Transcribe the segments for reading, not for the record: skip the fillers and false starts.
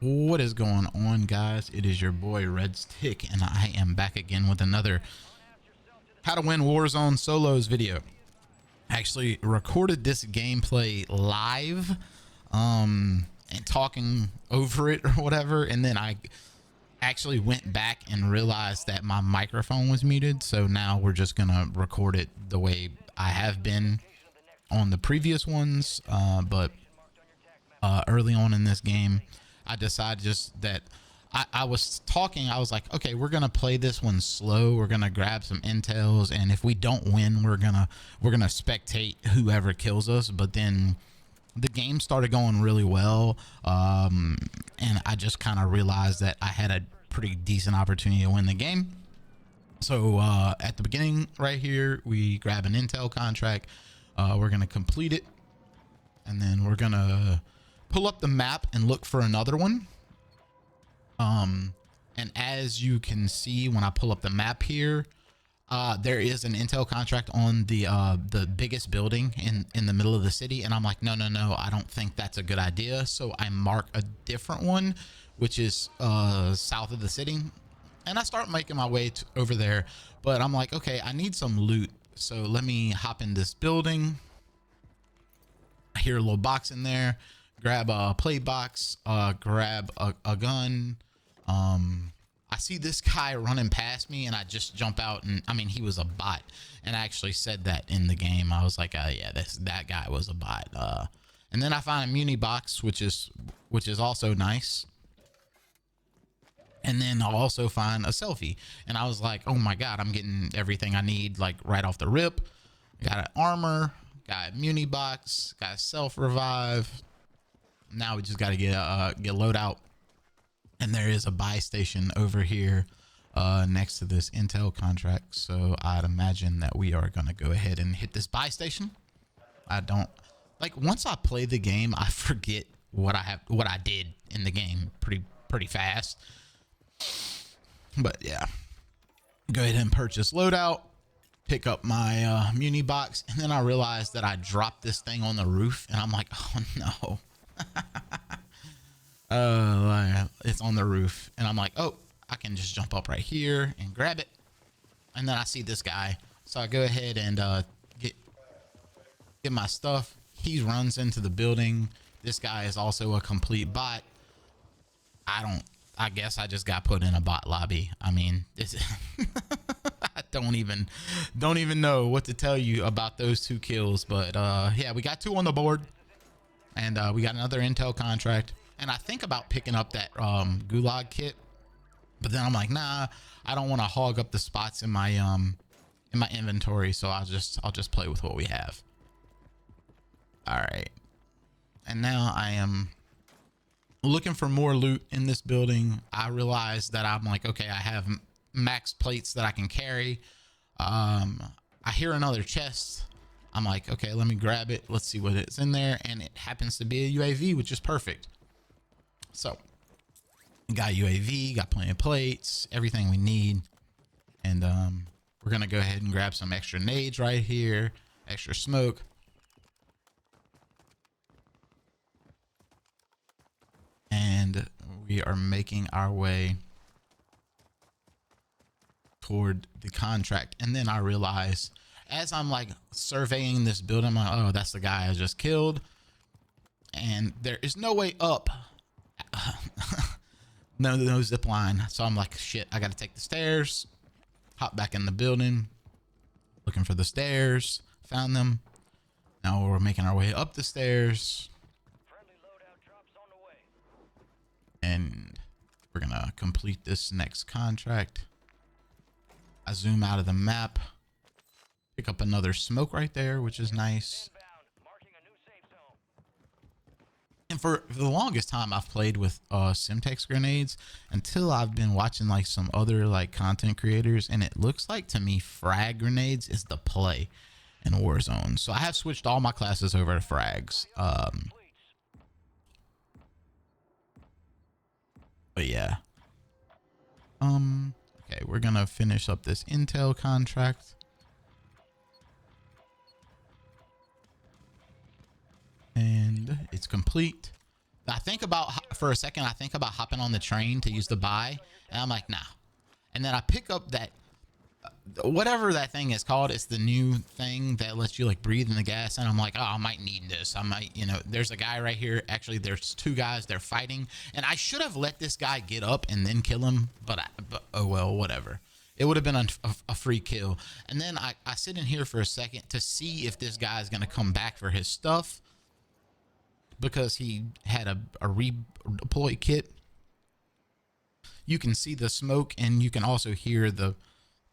What is going on, guys? It is your boy Red Stick, and I am back again with another How to Win Warzone Solos video. I actually recorded this gameplay live, and talking over it or whatever, and then I actually went back and realized that my microphone was muted, so now we're just gonna record it the way I have been on the previous ones, but early on in this game I decided just that I was talking. I was like, okay, we're gonna play this one slow. We're gonna grab some intels, and if we don't win, we're gonna spectate whoever kills us. But then the game started going really well, and I just kind of realized that I had a pretty decent opportunity to win the game. So at the beginning right here, we grab an intel contract. We're gonna complete it, and then we're gonna pull up the map and look for another one. And as you can see, when I pull up the map here, there is an intel contract on the biggest building in the middle of the city, and I'm like, no, I don't think that's a good idea. So I mark a different one, which is south of the city, and I start making my way over there. But I'm like, okay, I need some loot, so let me hop in this building. I hear a little box in there. Grab a plate box, grab a gun. I see this guy running past me, and I just jump out, and I mean, he was a bot, and I actually said that in the game. I was like, yeah, that guy was a bot. And then I find a muni box, which is also nice. And then I'll also find a selfie, and I was like, oh my god, I'm getting everything I need like right off the rip. Got an armor, got a muni box, got a self revive. Now we just got to get loadout, and there is a buy station over here next to this intel contract. So I'd imagine that we are going to go ahead and hit this buy station. I don't like, once I play the game, I forget what I did in the game pretty fast. But yeah, go ahead and purchase loadout, pick up my muni box, and then I realized that I dropped this thing on the roof, and I'm like, oh no. It's on the roof, and I'm like, oh, I can just jump up right here and grab it. And then I see this guy, so I go ahead and get my stuff. He runs into the building. This guy is also a complete bot. I guess I just got put in a bot lobby. I mean, this I don't even know what to tell you about those two kills, but yeah, we got 2 on the board. And we got another intel contract, and I think about picking up that gulag kit, but then I'm like, nah, I don't want to hog up the spots in my inventory, so I'll just play with what we have. All right, and now I am looking for more loot in this building. I realize that I'm like, okay, I have max plates that I can carry. I hear another chest. I'm like, okay, let me grab it. Let's see what it's in there. And it happens to be a UAV, which is perfect. So got UAV, got plenty of plates, everything we need. And we're going to go ahead and grab some extra nades right here, extra smoke. And we are making our way toward the contract. And then I realize, as I'm like surveying this building, I'm like, oh, that's the guy I just killed. And there is no way up. No zip line. So I'm like, shit, I got to take the stairs. Hop back in the building. Looking for the stairs. Found them. Now we're making our way up the stairs. And we're going to complete this next contract. I zoom out of the map. Pick up another smoke right there, which is nice. And for the longest time, I've played with Simtex grenades until I've been watching like some other like content creators, and it looks like to me frag grenades is the play in Warzone. So I have switched all my classes over to frags. But yeah. Okay, we're gonna finish up this intel contract. And it's complete. I think about, for a second, I think about hopping on the train to use the buy, and I'm like, nah. And then I pick up that, whatever that thing is called. It's the new thing that lets you like breathe in the gas, and I'm like, oh, I might need this. I might, you know, there's a guy right here. Actually, there's two guys. They're fighting, and I should have let this guy get up and then kill him, but oh well, whatever. It would have been a free kill. And then I sit in here for a second to see if this guy is going to come back for his stuff, because he had a redeploy kit. You can see the smoke, and you can also hear the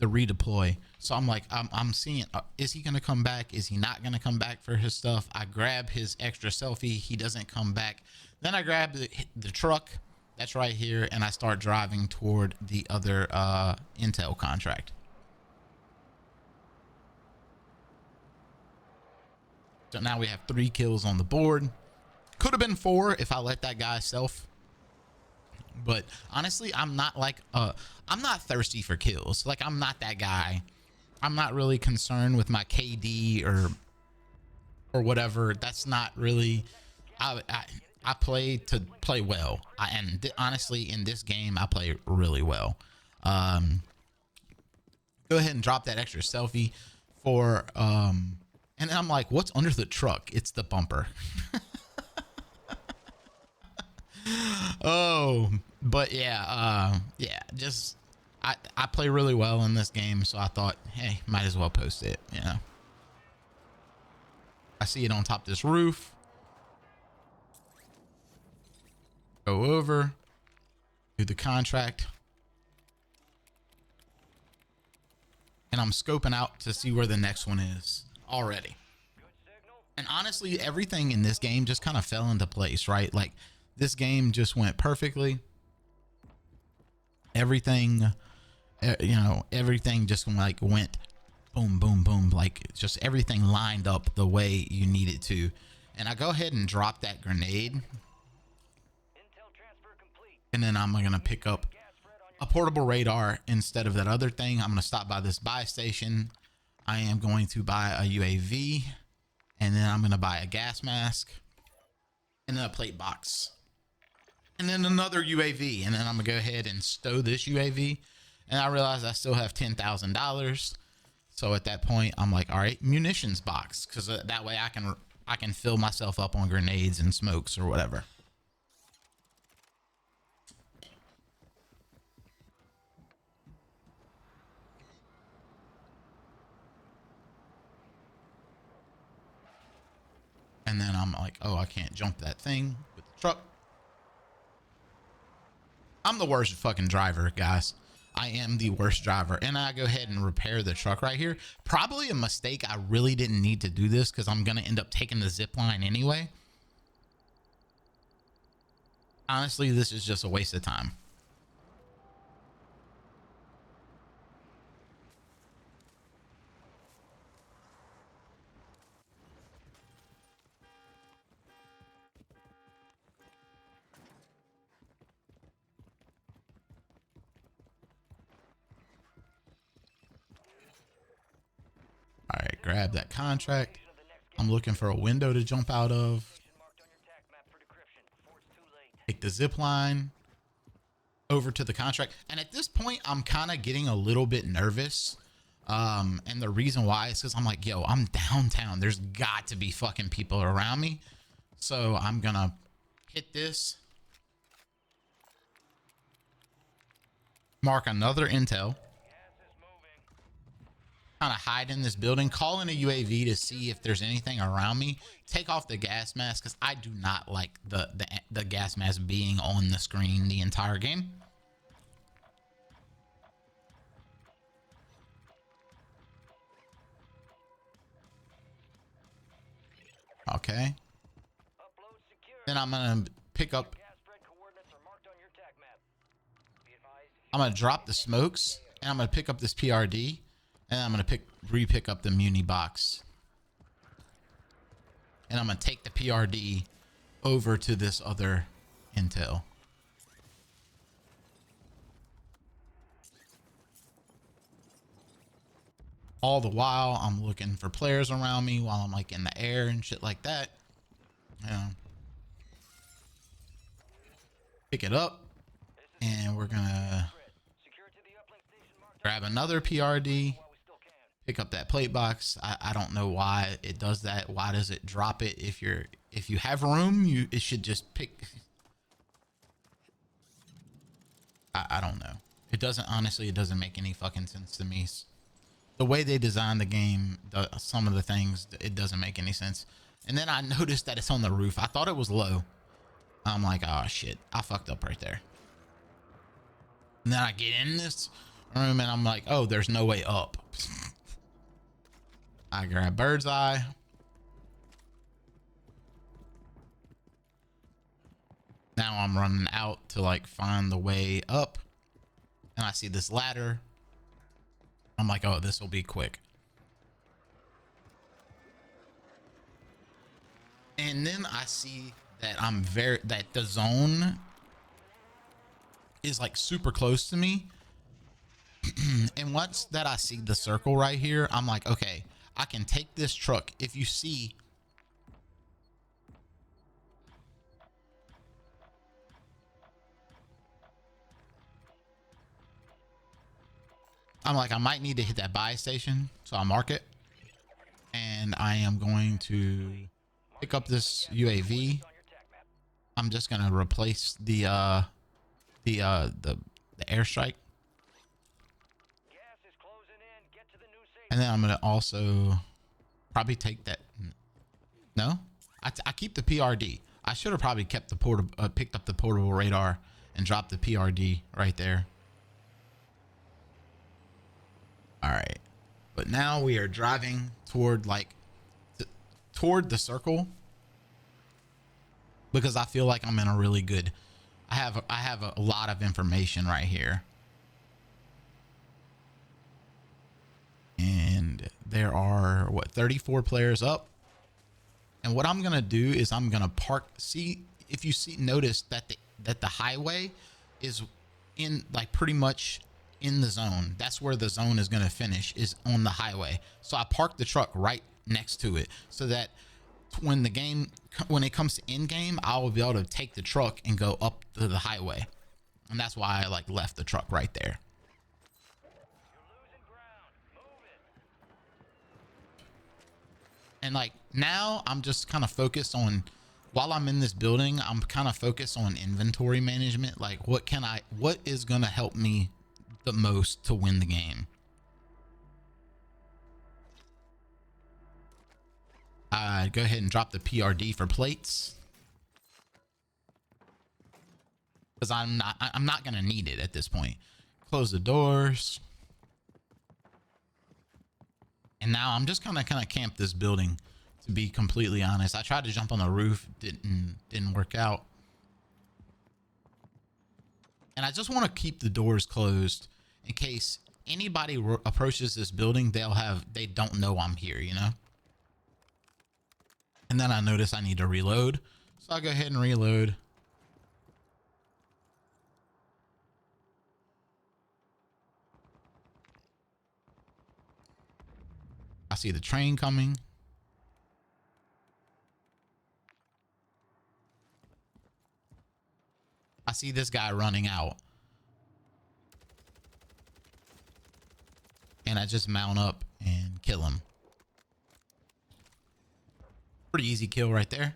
redeploy. So I'm like, I'm seeing, is he going to come back? Is he not going to come back for his stuff? I grab his extra selfie. He doesn't come back. Then I grab the truck that's right here, and I start driving toward the other intel contract. So now we have 3 kills on the board. Could have been 4 if I let that guy self. But honestly, I'm not like, I'm not thirsty for kills. Like, I'm not that guy. I'm not really concerned with my KD or whatever. That's not really, I play to play well. Honestly, in this game, I play really well. Go ahead and drop that extra selfie for, and then I'm like, what's under the truck? It's the bumper. Oh, but yeah, just I play really well in this game, so I thought, hey, might as well post it, you know. I see it on top of this roof. Go over, do the contract, and I'm scoping out to see where the next one is already. And honestly, everything in this game just kind of fell into place, right? Like, this game just went perfectly. Everything, you know, everything just like went boom, boom, boom. Like, just everything lined up the way you need it to. And I go ahead and drop that grenade. And then I'm going to pick up a portable radar instead of that other thing. I'm going to stop by this buy station. I am going to buy a UAV. And then I'm going to buy a gas mask. And then a plate box. And then another UAV, and then I'm gonna go ahead and stow this UAV. And I realize I still have $10,000. So at that point, I'm like, all right, munitions box, because that way I can fill myself up on grenades and smokes or whatever. And then I'm like, oh, I can't jump that thing with the truck. I'm the worst fucking driver, guys. I am the worst driver. And I go ahead and repair the truck right here. Probably a mistake. I really didn't need to do this because I'm going to end up taking the zip line anyway. Honestly, this is just a waste of time. All right, grab that contract. I'm looking for a window to jump out of. Take the zip line over to the contract. And at this point, I'm kind of getting a little bit nervous. And the reason why is because I'm like, yo, I'm downtown. There's got to be fucking people around me. So I'm going to hit this. Mark another intel. Kind of hide in this building, call in a UAV to see if there's anything around me. Take off the gas mask because I do not like the gas mask being on the screen the entire game. Okay. Then I'm gonna pick up. I'm gonna drop the smokes and I'm gonna pick up this PRD. And I'm going to re-pick up the muni box. And I'm going to take the PRD over to this other intel. All the while, I'm looking for players around me while I'm like in the air and shit like that. Yeah. pick it up, and we're gonna grab another PRD, pick up that plate box. I don't know why it does that. Why does it drop it? If you have room, it should just pick. I don't know. It doesn't, honestly, it doesn't make any fucking sense to me. The way they designed the game, some of the things, it doesn't make any sense. And then I noticed that it's on the roof. I thought it was low. I'm like, oh shit, I fucked up right there. And then I get in this room and I'm like, oh, there's no way up. I grab bird's eye. Now I'm running out to like find the way up. And I see this ladder. I'm like, oh, this will be quick. And then I see that that the zone is like super close to me. And once that I see the circle right here, I'm like, okay, I can take this truck. If you see, I'm like, I might need to hit that buy station. So I mark it. And I am going to pick up this UAV. I'm just going to replace the airstrike. And then I'm going to also probably take that. No, I keep the PRD. I should have probably kept the picked up the portable radar and dropped the PRD right there. All right. But now we are driving toward toward the circle, because I feel like I'm in a really good, I have a lot of information right here. And there are what, 34 players up. And what I'm going to do is I'm going to park. See, if you notice that the highway is in like pretty much in the zone. That's where the zone is going to finish, is on the highway. So I parked the truck right next to it so that when it comes to end game, I will be able to take the truck and go up to the highway. And that's why I like left the truck right there. And like now I'm just kind of focused on, while I'm in this building, I'm kind of focused on inventory management. Like what is going to help me the most to win the game. Go ahead and drop the PRD for plates, because I'm not going to need it at this point. Close the doors. And now I'm just kind of camp this building, to be completely honest. I tried to jump on the roof, didn't work out. And I just want to keep the doors closed in case anybody approaches this building, they don't know I'm here, you know? And then I notice I need to reload. So I'll go ahead and reload. I see the train coming. I see this guy running out. And I just mount up and kill him. Pretty easy kill right there.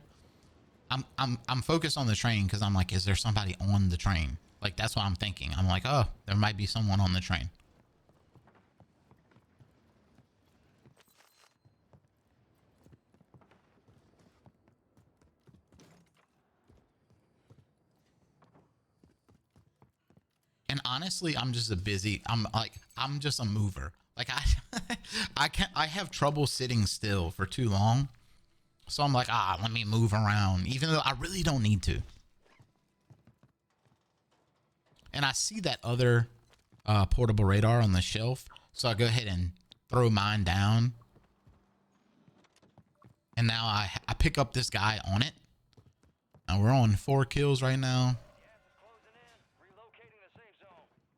I'm focused on the train because I'm like, is there somebody on the train? Like, that's what I'm thinking. I'm like, oh, there might be someone on the train. And honestly, I'm just I'm just a mover. Like I have trouble sitting still for too long. So I'm like, let me move around, even though I really don't need to. And I see that other portable radar on the shelf. So I go ahead and throw mine down. And now I pick up this guy on it. And we're on 4 kills right now.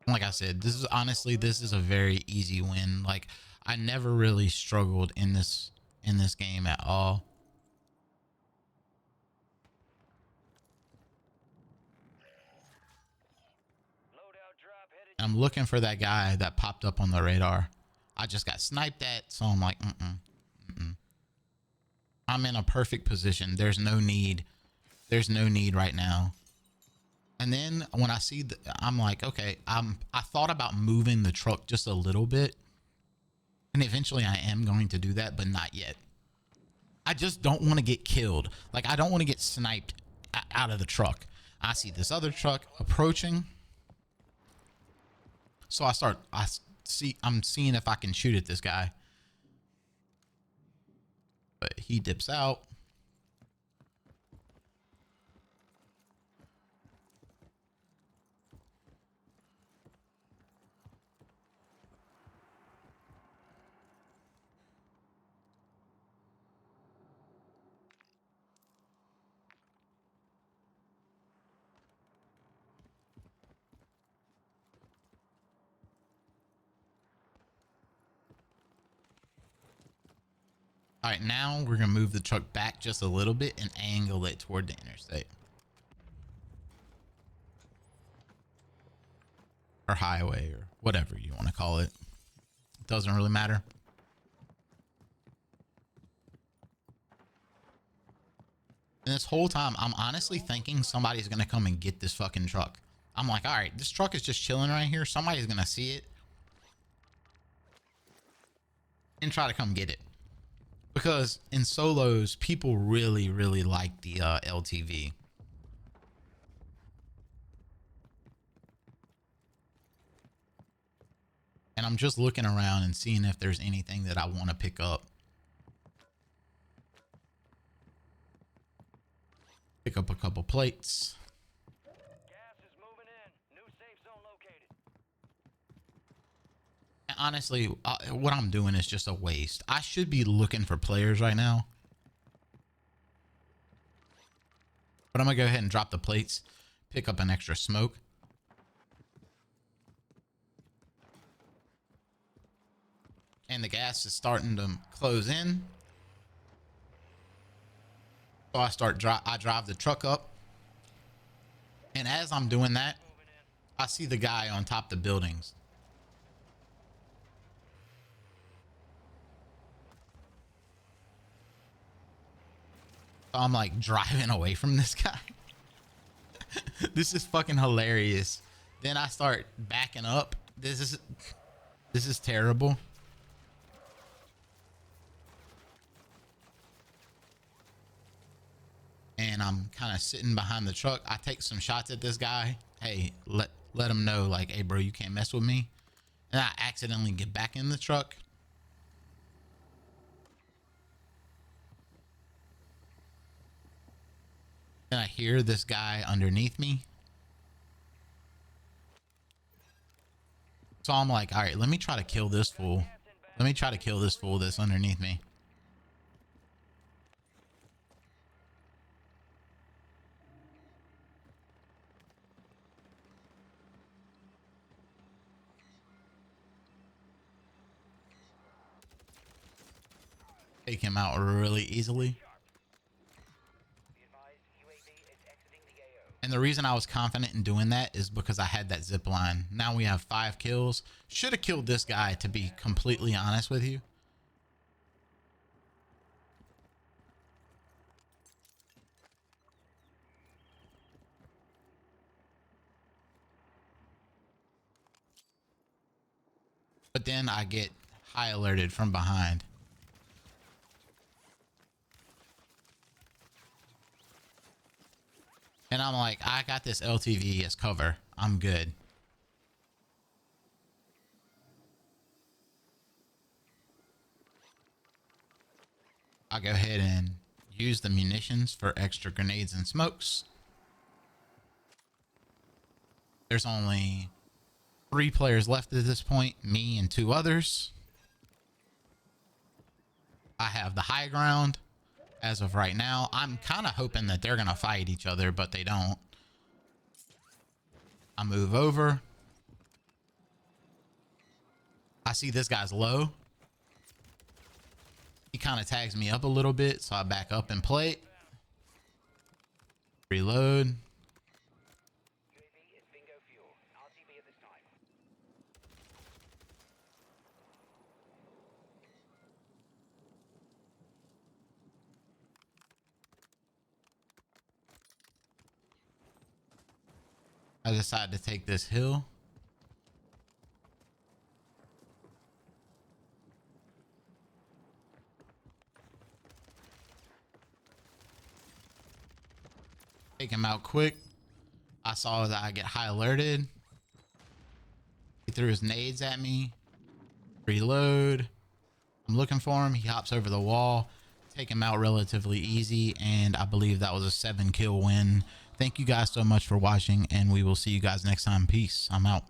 Like I said, this is a very easy win. Like, I never really struggled in this game at all. I'm looking for that guy that popped up on the radar. I just got sniped at, so I'm like, I'm in a perfect position. There's no need. There's no need right now. And then when I see I'm like, okay, I thought about moving the truck just a little bit. And eventually I am going to do that, but not yet. I just don't want to get killed. Like, I don't want to get sniped out of the truck. I see this other truck approaching. So I'm seeing if I can shoot at this guy. But he dips out. All right, now we're gonna move the truck back just a little bit and angle it toward the interstate. Or highway, or whatever you want to call it. It doesn't really matter. And this whole time, I'm honestly thinking somebody's gonna come and get this fucking truck. I'm like, all right, this truck is just chilling right here. Somebody's gonna see it and try to come get it. Because in solos, people really, really like the LTV. And I'm just looking around and seeing if there's anything that I want to pick up. Pick up a couple plates. Gas is moving in. New safe zone located. And honestly, what I'm doing is just a waste. I should be looking for players right now. But I'm going to go ahead and drop the plates. Pick up an extra smoke. And the gas is starting to close in. So I drive the truck up. And as I'm doing that, I see the guy on top of the buildings. So I'm like driving away from this guy. This is fucking hilarious. Then I start backing up. This is terrible. And I'm kind of sitting behind the truck. I take some shots at this guy. Hey, let him know, like, hey bro, you can't mess with me. And I accidentally get back in the truck. And I hear this guy underneath me. So I'm like, all right, let me try to kill this fool. Let me try to kill this fool that's underneath me. Take him out really easily. And the reason I was confident in doing that is because I had that zip line. Now we have 5 kills. Should have killed this guy, to be completely honest with you. But then I get high alerted from behind. And I'm like, I got this LTV as cover. I'm good. I'll go ahead and use the munitions for extra grenades and smokes. There's only 3 players left at this point, me and 2 others. I have the high ground as of right now. I'm kind of hoping that they're going to fight each other, but they don't. I move over. I see this guy's low. He kind of tags me up a little bit, so I back up and plate. Reload. I decided to take this hill. Take him out quick. I saw that I get high alerted. He threw his nades at me. Reload. I'm looking for him. He hops over the wall. Take him out relatively easy. And I believe that was a 7-kill win. Thank you guys so much for watching, and we will see you guys next time. Peace. I'm out.